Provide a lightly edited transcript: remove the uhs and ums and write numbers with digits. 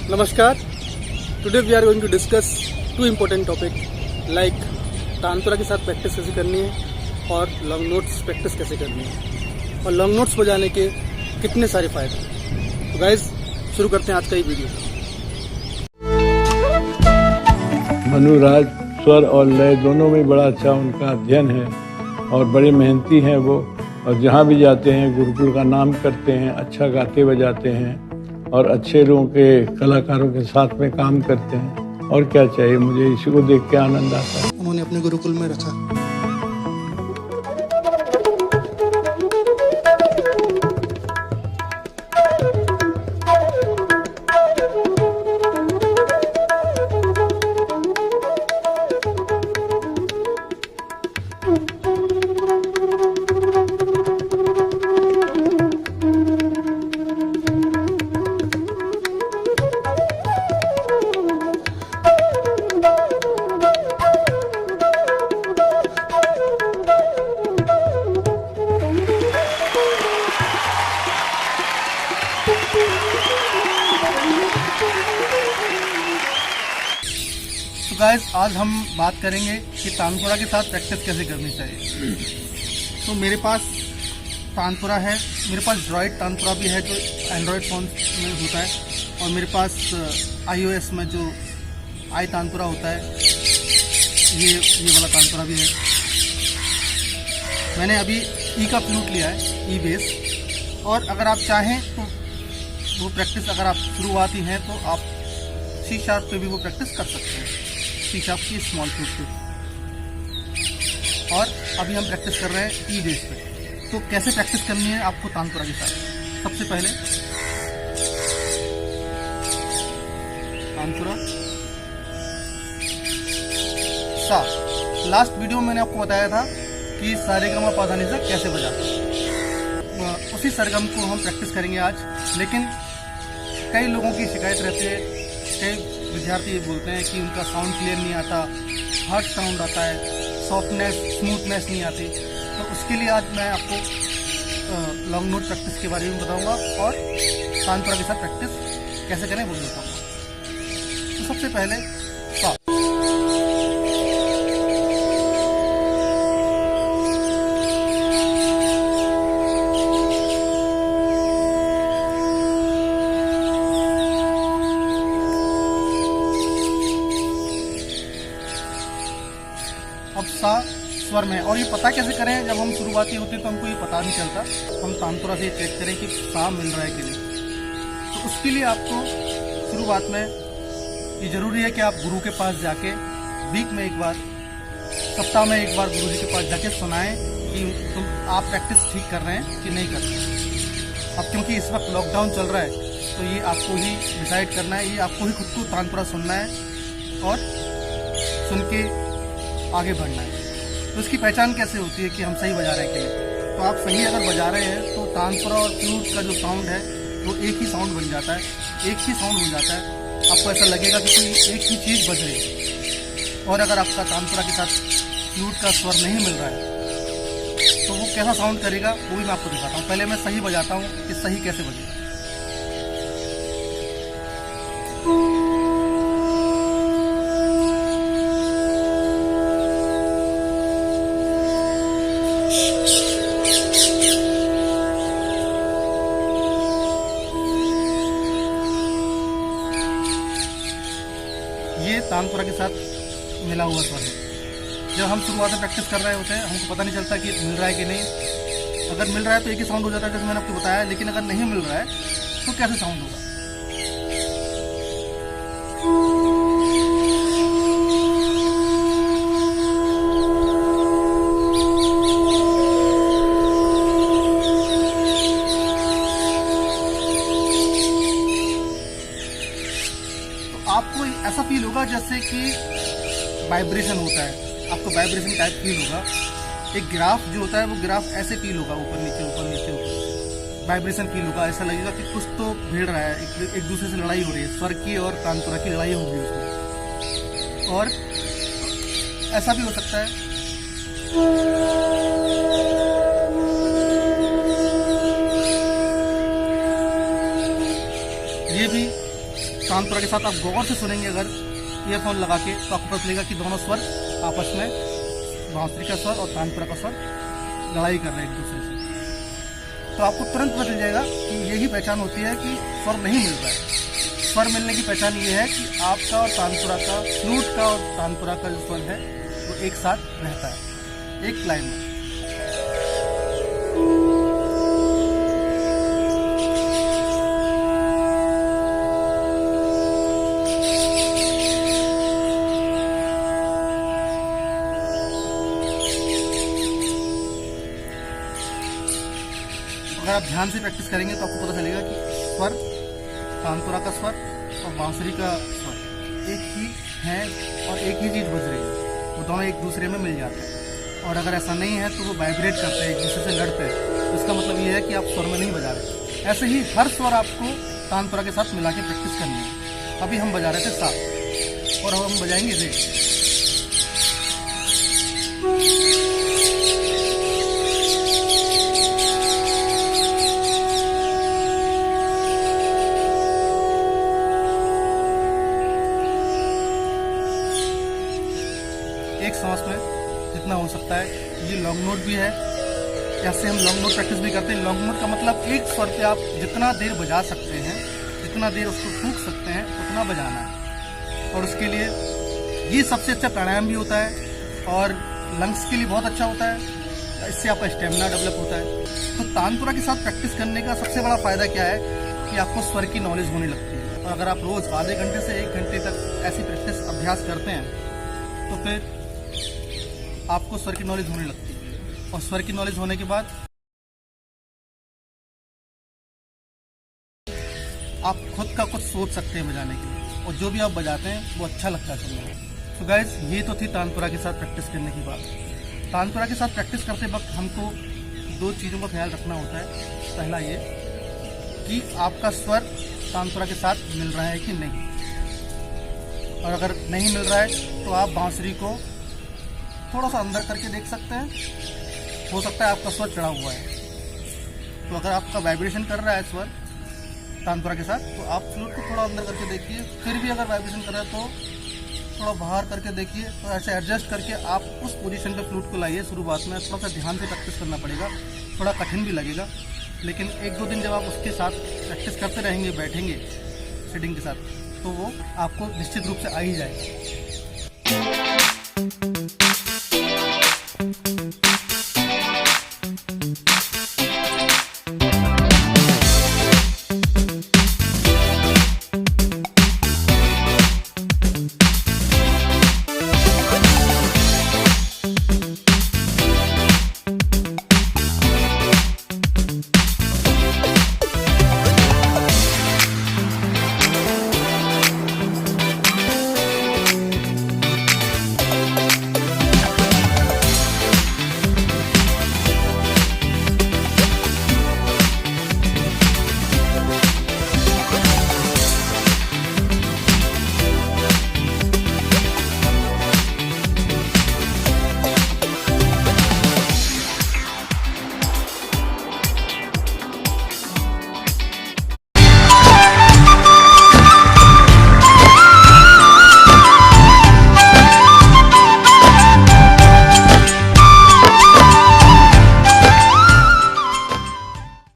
Namaskar. Today we are going to discuss two important topic like tanpura के साथ practice कैसे करनी है और लॉन्ग नोट्स प्रैक्टिस कैसे करनी है और लॉन्ग नोट्स बजाने के कितने सारे फायदे। तो गाइज शुरू करते हैं आज का ये वीडियो। मनुराज स्वर और लय दोनों में बड़ा अच्छा उनका अध्ययन है और बड़े मेहनती हैं वो, और जहाँ भी जाते हैं गुरुकुल का नाम करते हैं, अच्छा गाते बजाते हैं और अच्छे लोगों के कलाकारों के साथ में काम करते हैं। और क्या चाहिए मुझे, इसी को देख के आनंद आता है। उन्होंने अपने गुरुकुल में रखा। तो गाइस आज हम बात करेंगे कि तानपुरा के साथ प्रैक्टिस कैसे करनी चाहिए। तो मेरे पास तानपुरा है, मेरे पास ड्रॉइड तानपुरा भी है जो एंड्रॉयड फ़ोन में होता है, और मेरे पास iOS में जो आई तानपुरा होता है, ये वाला तानपुरा भी है। मैंने अभी ई का फ्लूट लिया है, ई बेस, और अगर आप चाहें तो वो प्रैक्टिस, अगर आप शुरुआती हैं तो आप सी शार्प पे भी वो प्रैक्टिस कर सकते हैं, सी शार्प की स्मॉल फ्लूट पे। और अभी हम प्रैक्टिस कर रहे हैं ई बेस पे। तो कैसे प्रैक्टिस करनी है आपको तानपुरा के साथ? सबसे पहले तानपुरा सा। लास्ट वीडियो में मैंने आपको बताया था कि सारेगामा पाधानीसा कैसे बजाते हैं, उसी सरगम को हम प्रैक्टिस करेंगे आज। लेकिन कई लोगों की शिकायत रहती है, कई विद्यार्थी ये बोलते हैं कि उनका साउंड क्लियर नहीं आता, हार्ड साउंड आता है, सॉफ्टनेस स्मूथनेस नहीं आती। तो उसके लिए आज मैं आपको लॉन्ग नोट प्रैक्टिस के बारे में बताऊंगा और तानपुरा के साथ प्रैक्टिस कैसे करें वो बताऊंगा। तो सबसे पहले सा। अब सा स्वर में, और ये पता कैसे करें? जब हम शुरुआती होते हैं तो हमको ये पता नहीं चलता, हम तानपुरा से चेक करें कि सा मिल रहा है कि नहीं। तो उसके लिए आपको शुरुआत में ये जरूरी है कि आप गुरु के पास जाके वीक में एक बार, सप्ताह में एक बार गुरु जी के पास जाके सुनाएं कि आप प्रैक्टिस ठीक कर रहे हैं कि नहीं कर रहे हैं। अब क्योंकि इस वक्त लॉकडाउन चल रहा है तो ये आपको ही डिसाइड करना है, ये आपको ही खुद को तानपुरा सुनना है और सुन के आगे बढ़ना है। तो इसकी पहचान कैसे होती है कि हम सही बजा रहे हैं कि नहीं? तो आप सही अगर बजा रहे हैं तो तानपुरा और फ्लूट का जो साउंड है वो एक ही साउंड बन जाता है, एक ही साउंड हो जाता है। आपको ऐसा लगेगा कि कोई एक ही चीज़ बज रही है। और अगर आपका तानपुरा के साथ फ्लूट का स्वर नहीं मिल रहा है तो वो कैसा साउंड करेगा वो भी मैं आपको दिखाता हूँ। पहले मैं सही बजाता हूँ कि सही कैसे बजेगा। ये तानपुरा के साथ मिला हुआ स्वर है। जब हम शुरुआत में प्रैक्टिस कर रहे होते हैं हमको पता नहीं चलता कि मिल रहा है कि नहीं। अगर मिल रहा है तो एक ही साउंड हो जाता है जैसे मैंने आपको बताया, लेकिन अगर नहीं मिल रहा है तो कैसे साउंड होगा? आपको ऐसा फील होगा जैसे कि वाइब्रेशन होता है, आपको वाइब्रेशन टाइप फील होगा। एक ग्राफ जो होता है वो ग्राफ ऐसे फील होगा, ऊपर नीचे ऊपर नीचे ऊपर वाइब्रेशन फील होगा। ऐसा लगेगा कि कुछ तो भिड़ रहा है, एक दूसरे से लड़ाई हो रही है, स्वर की और तानपुरा की लड़ाई होगी उसमें। और ऐसा भी हो सकता है ये भी तानपुरा के साथ आप गौर से सुनेंगे अगर ईयरफोन लगा के, तो आपको पता चलेगा कि दोनों स्वर आपस में, बांसुरी का स्वर और तानपुरा का स्वर लड़ाई कर रहे हैं एक दूसरे से। तो आपको तुरंत पता चल जाएगा कि यही पहचान होती है कि स्वर नहीं मिल रहा है। स्वर मिलने की पहचान ये है कि आपका और तानपुरा का, फ्लूट का और तानपुरा का जो स्वर है वो एक साथ रहता है, एक लाइन में। अगर आप ध्यान से प्रैक्टिस करेंगे तो आपको पता चलेगा कि स्वर, तानपुरा का स्वर और बांसुरी का स्वर एक ही है और एक ही चीज़ बज रही है, वो दोनों एक दूसरे में मिल जाते हैं। और अगर ऐसा नहीं है तो वो वाइब्रेट करते हैं, एक दूसरे से लड़ते हैं। तो इसका मतलब ये है कि आप स्वर में नहीं बजा रहे। ऐसे ही हर स्वर आपको तानपुरा के साथ मिला के प्रैक्टिस करनी है। अभी हम बजा रहे थे सा और अब हम बजाएंगे रे। एक सांस में जितना हो सकता है। ये लॉन्ग नोट भी है, ऐसे हम लॉन्ग नोट प्रैक्टिस भी करते हैं। लॉन्ग नोट का मतलब एक स्वर पे आप जितना देर बजा सकते हैं, जितना देर उसको फूंक सकते हैं, उतना बजाना है। और उसके लिए ये सबसे अच्छा प्राणायाम भी होता है और लंग्स के लिए बहुत अच्छा होता है। इससे आपका स्टेमिना डेवलप होता है। तो तानपुरा के साथ प्रैक्टिस करने का सबसे बड़ा फायदा क्या है कि आपको स्वर की नॉलेज होने लगती है। और अगर आप रोज आधे घंटे से 1 घंटे तक ऐसी प्रैक्टिस अभ्यास करते हैं तो फिर आपको स्वर की नॉलेज होने लगती है। और स्वर की नॉलेज होने के बाद आप खुद का कुछ सोच सकते हैं बजाने के लिए, और जो भी आप बजाते हैं वो अच्छा लगता है सुनने में। तो गाइज, ये तो थी तानपुरा के साथ प्रैक्टिस करने की बात। तानपुरा के साथ प्रैक्टिस करते वक्त हमको 2 चीज़ों का ख्याल रखना होता है। पहला ये कि आपका स्वर तानपुरा के साथ मिल रहा है कि नहीं, और अगर नहीं मिल रहा है तो आप बांसुरी को थोड़ा सा अंदर करके देख सकते हैं। हो सकता है आपका स्वर चढ़ा हुआ है, तो अगर आपका वाइब्रेशन कर रहा है स्वर तानपुरा के साथ, तो आप फ्लूट को थोड़ा अंदर करके देखिए। फिर भी अगर वाइब्रेशन कर रहा है तो थोड़ा बाहर करके देखिए। तो ऐसे एडजस्ट करके आप उस पोजीशन पे फ्लूट को लाइए। शुरुआत में थोड़ा सा ध्यान से प्रैक्टिस करना पड़ेगा, थोड़ा कठिन भी लगेगा, लेकिन 1-2 दिन जब आप उसके साथ प्रैक्टिस करते रहेंगे, बैठेंगे सेटिंग के साथ, तो वो आपको निश्चित रूप से आ ही जाएगा।